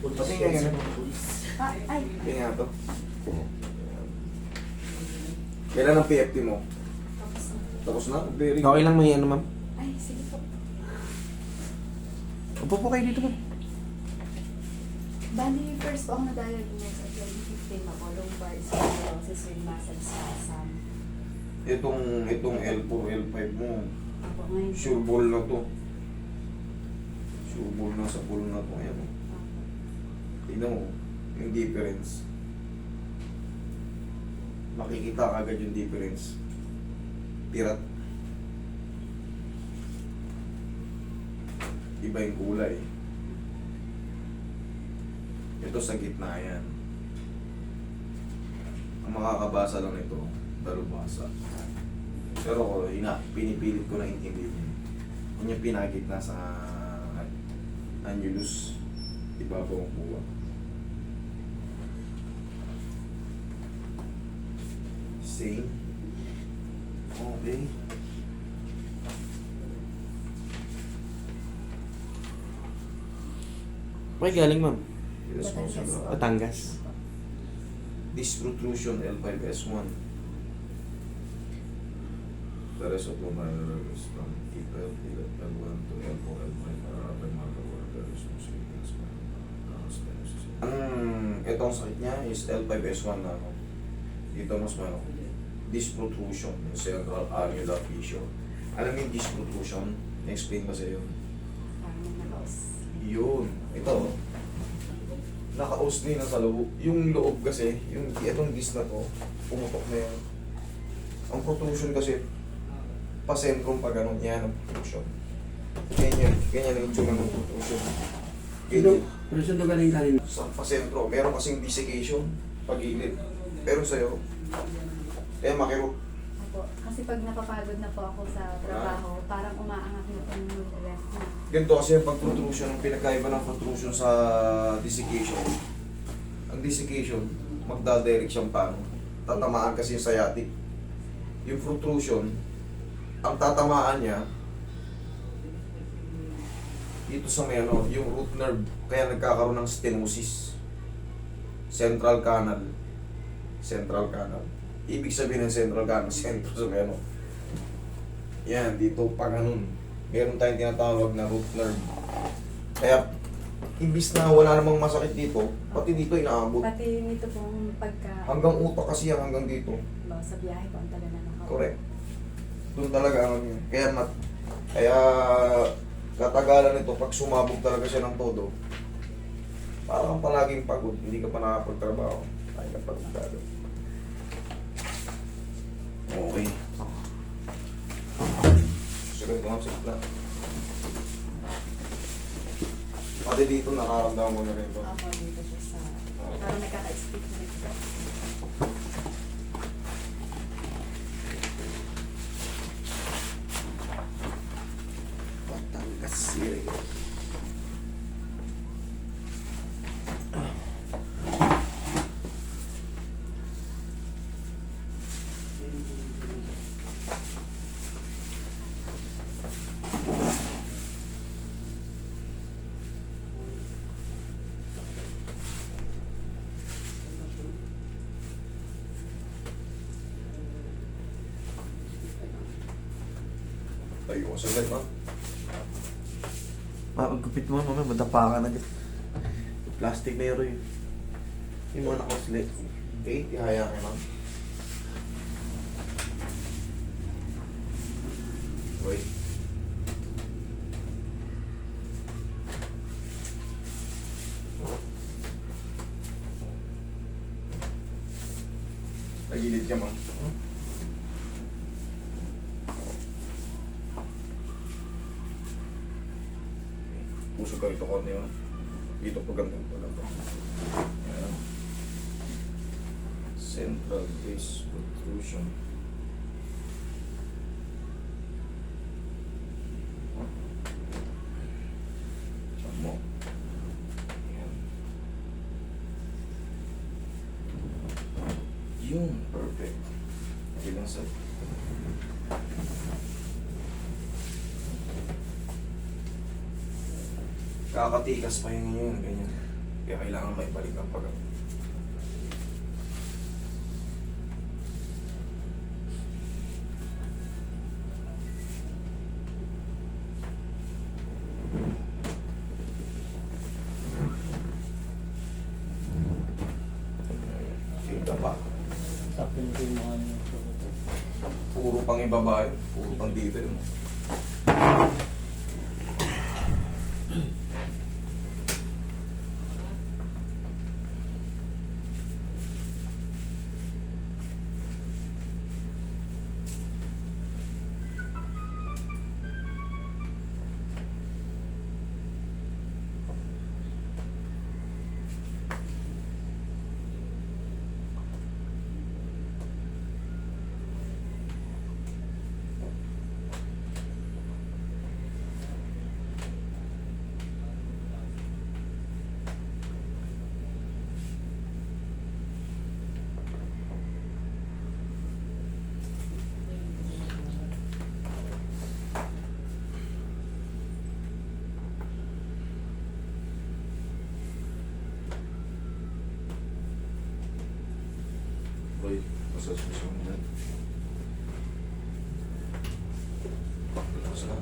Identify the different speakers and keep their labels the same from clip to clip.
Speaker 1: Pati nga yan.
Speaker 2: Ay.
Speaker 1: Hindi nga to. Kailan ang PFT mo?
Speaker 2: Tapos na.
Speaker 1: Tapos na? Very
Speaker 3: Okay lang may ano, ma'am.
Speaker 2: Ay, sige po.
Speaker 3: Upo po kayo dito, ma'am.
Speaker 2: Bali, first po ako na-diagnose at 2015 ako. Lumbar scoliosis with muscle spasm.
Speaker 1: Itong L4, L5 mo.
Speaker 2: Ako ngayon.
Speaker 1: Sure ball na to. Sure ball na sa ball na to. Ayan. Tignan mo yung difference. Makikita ka agad yung difference. Pirat. Iba yung kulay. Ito sa gitna yan. Ang makakabasa lang ito, dalubhasa. Pero ko, pinipilit ko na intindihin. Kung yung pinagitna sa annulus, ibabaw ang kuha. Same. Okay.
Speaker 3: May galing, ma'am.
Speaker 1: Responsible.
Speaker 3: Batangas.
Speaker 1: This protrusion L5S1. The rest of the minor is from L1 to L4, L5 para magawa the responsibilities. Itong sakit niya is L5S1 na ano. Dito mas ano. Disc protrusion, yung central annular fissure. Alam mo yung disc protrusion? Na-explain ko sa iyo.
Speaker 2: Parang nakaos.
Speaker 1: Yun. Ito. Naka-os din sa loob. Yung loob kasi, itong disc na to, pumutok na yun. Ang protrusion kasi, pasentrum pa ganun yan ang protrusion. Ganyan ang itsura ng protrusion. Ganyan.
Speaker 4: Pero saan ito galing kanina?
Speaker 1: Sa pasentro, meron kasing desiccation, pag-init. Pero sa'yo, makirot.
Speaker 2: Opo. Kasi pag napapagod na po ako sa trabaho, parang umaangat na po yung rest na.
Speaker 1: Ganito kasi yung pag-protrusion, ang pinagkaiba ng protrusion sa desiccation. Ang desiccation, magdadirect siyang paano. Tatamaan kasi yung sciatic. Yung protrusion, ang tatamaan niya, dito sa may ano, yung root nerve, kaya nagkakaroon ng stenosis. Central canal. Central canal. Ibig sabihin ng central canal, centro sa may ano. Yan, dito pa ganun. Meron tayong tinatawag na root nerve. Kaya, imbis na wala namang masakit dito, pati dito inaabot.
Speaker 2: Pati nito pong pagka...
Speaker 1: Hanggang utak kasi yan, hanggang dito.
Speaker 2: Sa biyahe ko ang taga na nakaw.
Speaker 1: Correct. Doon talaga ang yun. Kaya katagalan nito, pag sumabog talaga siya ng todo, parang palaging pagod, hindi ka pa nakapagtrabaho. Ay, kapagod talaga. Okay. Susunod ko nga sa plan. Pati dito, nakaramdaman mo na rin ito.
Speaker 2: Ako dito siya sa... Parang nagkaka-speak na rin siya.
Speaker 1: Batangas City. Tayo ko sa live, ha?
Speaker 3: Pagkupit mo, mamaya madapa ka na dyan. Plastic na yun. Yung mga nakoslit.
Speaker 1: Okay, ihaya ka, ma'am. Wait. Nagilid ka, ma'am. Puso ka ito konti, ma'am. Dito pa ganito. Ayan. Central base protrusion. Tiyan mo. Ayan. Yun, perfect. Okay lang sir. Kakatikas pa yun ngayon, ganyan. Kaya kailangan may balik ang pag Kita pa.
Speaker 4: Sapin ko yung mga ano.
Speaker 1: Puro pang ibaba yun. Puro pang dito yun. Boy, masas mo siya muna. Pakalakas na.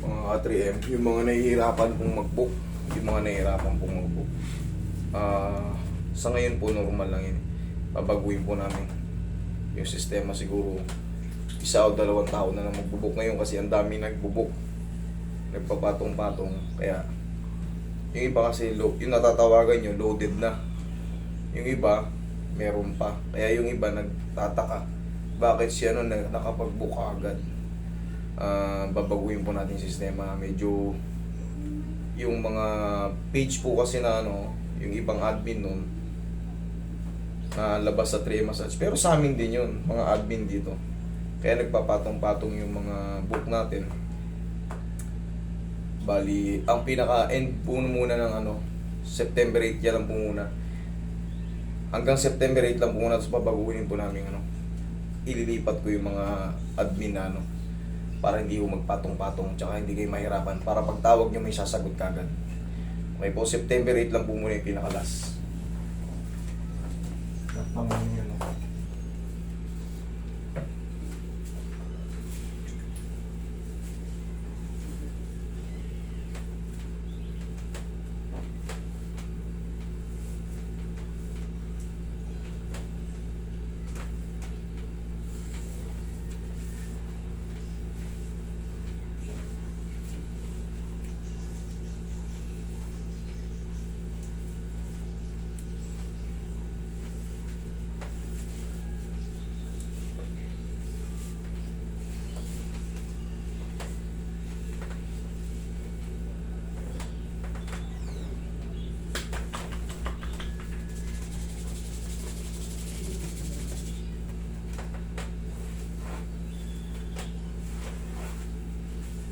Speaker 1: Mga ka-3M, yung mga nahihirapan pong mag-book, sa ngayon po normal lang yun. Babaguhin po namin yung sistema, siguro 1 o 2 taon na lang magbubuk ngayon kasi ang dami nagbubuk, nagpapatong-patong. Kaya yung iba kasi yung natatawagan nyo loaded na, yung iba meron pa. Kaya yung iba nagtataka bakit siya nakapag-book agad. Babaguhin po natin yung sistema. Medyo yung mga page po kasi na yung ibang admin nun labas sa 3 massage, pero sa amin din yun, mga admin dito. Kaya nagpapatong-patong yung mga book natin. Bali, ang pinaka-end po muna ng September 8 yan lang po muna. Hanggang September 8 lang po muna, tapos babaguhin po namin ililipat ko yung mga admin na para hindi ko magpatong-patong, tsaka hindi kayo mahirapan, para pagtawag nyo may sasagot kagad. Okay po, September 8 lang po muna yung pinaka-last. Napamang yun.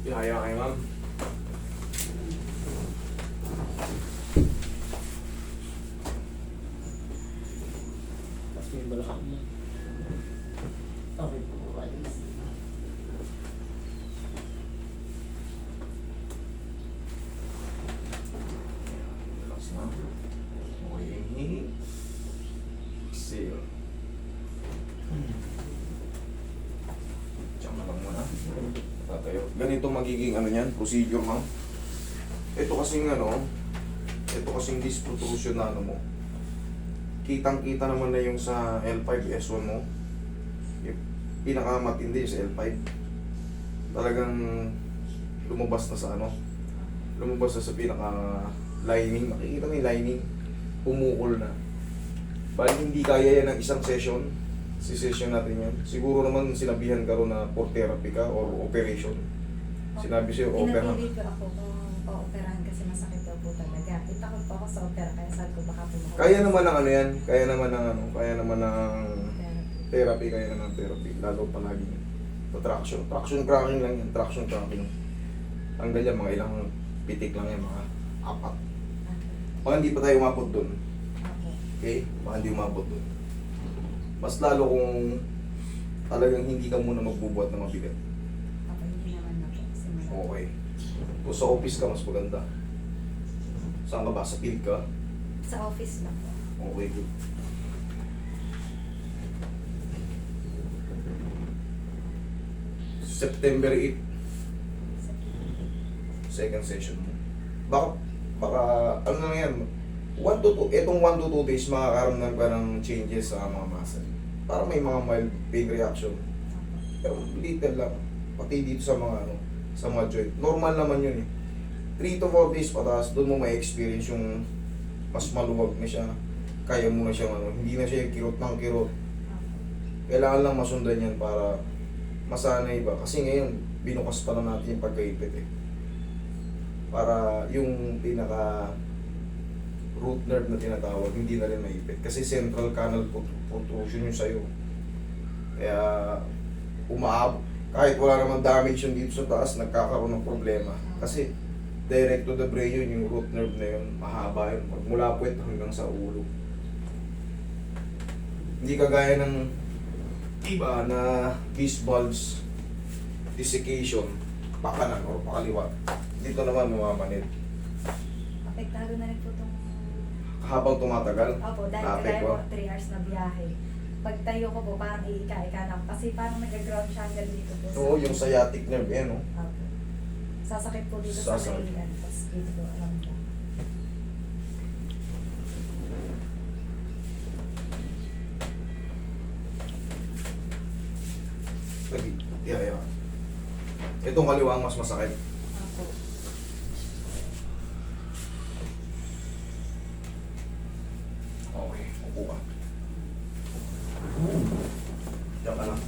Speaker 1: Kaya kayo, ma'am.
Speaker 4: Tapos may balakang mo. Okay po, alis.
Speaker 1: Relax na. Okay. Exhale. Diyan na lang muna. Tatayo. Ganito magiging niyan, procedure, ma'am. Ito kasing disc protrusion na mo. Kitang-kita naman na yung sa L5 S1 mo. Yung pinakamatindi sa L5. Talagang lumabas na sa lumabas na sa pinaka lining. Makikita mo yung lining. Pumukol na. Bali hindi kaya yan ng isang session. Si-session natin yan. Siguro naman sinabihan ka ron na for therapy ka or operation. Sinabi sa'yo, opera.
Speaker 2: Pinapili ko ako kung pa-operahan kasi masakit daw po talaga. Itakot po ako sa opera kaya sabi ko baka po
Speaker 1: Kaya naman ng yan. Kaya naman ng therapy.
Speaker 2: therapy.
Speaker 1: Kaya naman ng therapy. Lalo palagi traction. Traction cracking lang yan. Traction cracking. Tanggal yan, mga ilang pitik lang yan, mga 4. Baka hindi pa tayo umabot dun. Okay? Baka hindi umabot dun. Mas lalo kung talagang hindi ka muna magbubuhat ng mabigat.
Speaker 2: Ako hindi naman na po. Simula.
Speaker 1: Okay. Kung sa office ka, mas maganda. Saan ka ba? Sa field ka?
Speaker 2: Sa office lang po.
Speaker 1: Okay, good. September 8, second session mo. Baka, ano na yan, 1 to 2, etong 1 to 2 days, makakaramdam ka ng changes sa mga muscle. Para may mga mild pain reaction. Pero little lang. Pati dito sa mga, sa mga joint. Normal naman yun eh. 3 to 4 days pataas, doon mo may experience yung mas maluwag na siya. Kaya mo na siyang hindi na siya kirot ng kirot. Kailangan lang masundan yan para masanay ba. Kasi ngayon, binukas pa lang natin yung pagkaipit eh. Para yung pinaka root nerve na tinatawag, hindi na rin maipit. Kasi central canal protrusion yung sa'yo. Kaya, kahit wala naman damage yun dito sa taas, nagkakaroon ng problema. Kasi, direct to the brain yun, yung root nerve na yun, mahaba yun. Mula puwet hanggang sa ulo. Hindi kagaya ng iba na these bulbs, desiccation, pakanan or pakaliwa. Dito naman mamamanid.
Speaker 2: Apektado na rin po itong...
Speaker 1: Habang tumatagal,
Speaker 2: Opo, dahil kagaya po 3 hours na biyahe. Pag tayo ko po, parang iika-ika lang. Kasi parang nag-ground siya hanggang dito po.
Speaker 1: Oo, yung sciatic nerve yan, no?
Speaker 2: Opo. Sasakit po dito sa
Speaker 1: Sasakit.
Speaker 2: mailian. Tapos dito po, alam mo.
Speaker 1: Yeah. Itong kaliwa ang mas masakit.
Speaker 2: Opo.
Speaker 1: Okay, upo ka. Diyan ka lang.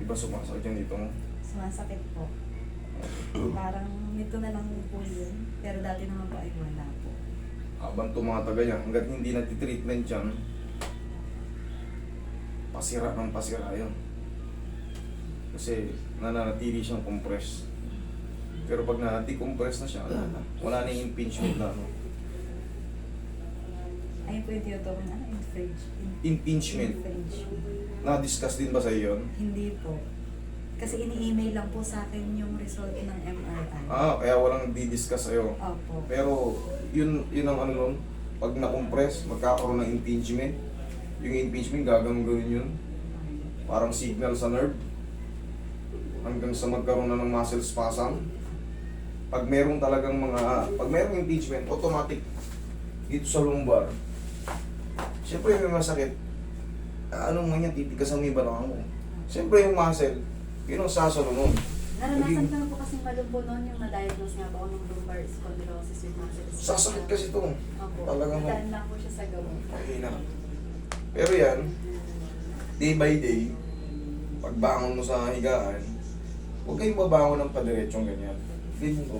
Speaker 1: Di ba sumasakit yan dito mo?
Speaker 2: Sumasakit po. Parang nito na lang po yun. Pero dati naman po ay wala po.
Speaker 1: Habang tumatagal yan, hanggat hindi natitreatment yan, pasira ng pasira yun. Kasi nananatili siyang compress. Pero pag na-decompress na siya, wala na yung impingement na ano.
Speaker 2: Ayun po yung tiyotokin, ano?
Speaker 1: Impingement. Na-discuss din ba sa iyo yun?
Speaker 2: Hindi po. Kasi ini-email lang po sa akin yung result ng MRI.
Speaker 1: Kaya walang di-discuss sa'yo.
Speaker 2: Opo.
Speaker 1: Pero yun ang ano nun, pag na-compress, magkakaroon ng impingement. Yung impingement, gagawin yun. Parang signal sa nerve. Hanggang sa magkaroon na ng muscle spasm. Pag merong impingement, automatic dito sa lumbar. Siyempre may masakit. Anong man yan, titigas ang may balakang mo. Siyempre yung muscle, yun ang sasalo nun.
Speaker 2: Naranasan ko na po kasing malumbo noon yung na-diagnose nga po ako ng lumbar spondylosis with muscle spasm.
Speaker 1: Sasakit kasi ito.
Speaker 2: Opo.
Speaker 1: Talagang
Speaker 2: Nadaan lang po siya sa gamot.
Speaker 1: mahina. Pero yan, day by day, pagbangon mo sa higaan, huwag kayong babangon ng padiretsong ganyan. Hindi mo to.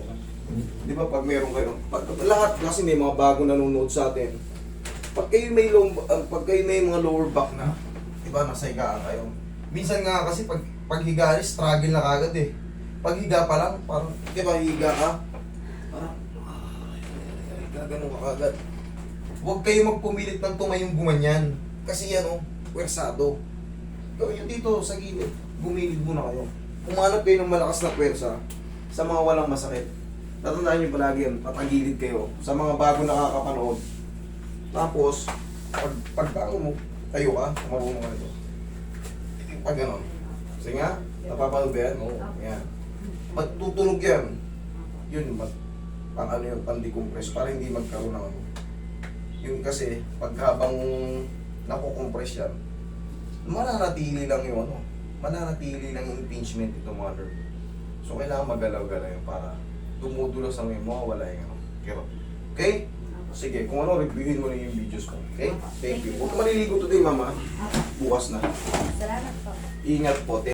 Speaker 1: Di ba pag meron kayo, lahat kasi may mga bago nanonood sa atin. Pag kayo may mga lower back na, di ba, nasa higaan kayo. Minsan nga kasi paghiga struggle na kagad eh. Paghiga pa lang, parang, di ba, higa ka, parang, gano'n ka kagad. Huwag kayo magpumilit ng tumayong gumanyan. Kasi yan o, pwersado. Gawin nyo dito sa gilid, gumilid muna kayo. Umanap kayo ng malakas na pwersa sa mga walang masakit. Tatandaan nyo palagi yan, patagilid kayo sa mga bago nakakapanood. Tapos, pagbango mo, tayo ka, marunong ka nito. Pag gano'n. Kasi nga, napapanood ba yan? Oo, yan. Pag tutunog yan, yun, pan-decompress para hindi magkaroon ng ano. Yung kasi, pag habang nakukompress yan, mananatili lang yung ano, mananatili lang yung impingement ito mga nerve. So, kailangan magalaw-galaw yun para tumudulas ang may mawawala yung ano. Kero. Okay? Sige, kung ano, reviewin mo na yung videos ko. Okay? Thank you. Huwag ka maliligo today, mama.
Speaker 2: Opo.
Speaker 1: Bukas na.
Speaker 2: Salamat po.
Speaker 1: Ingat po.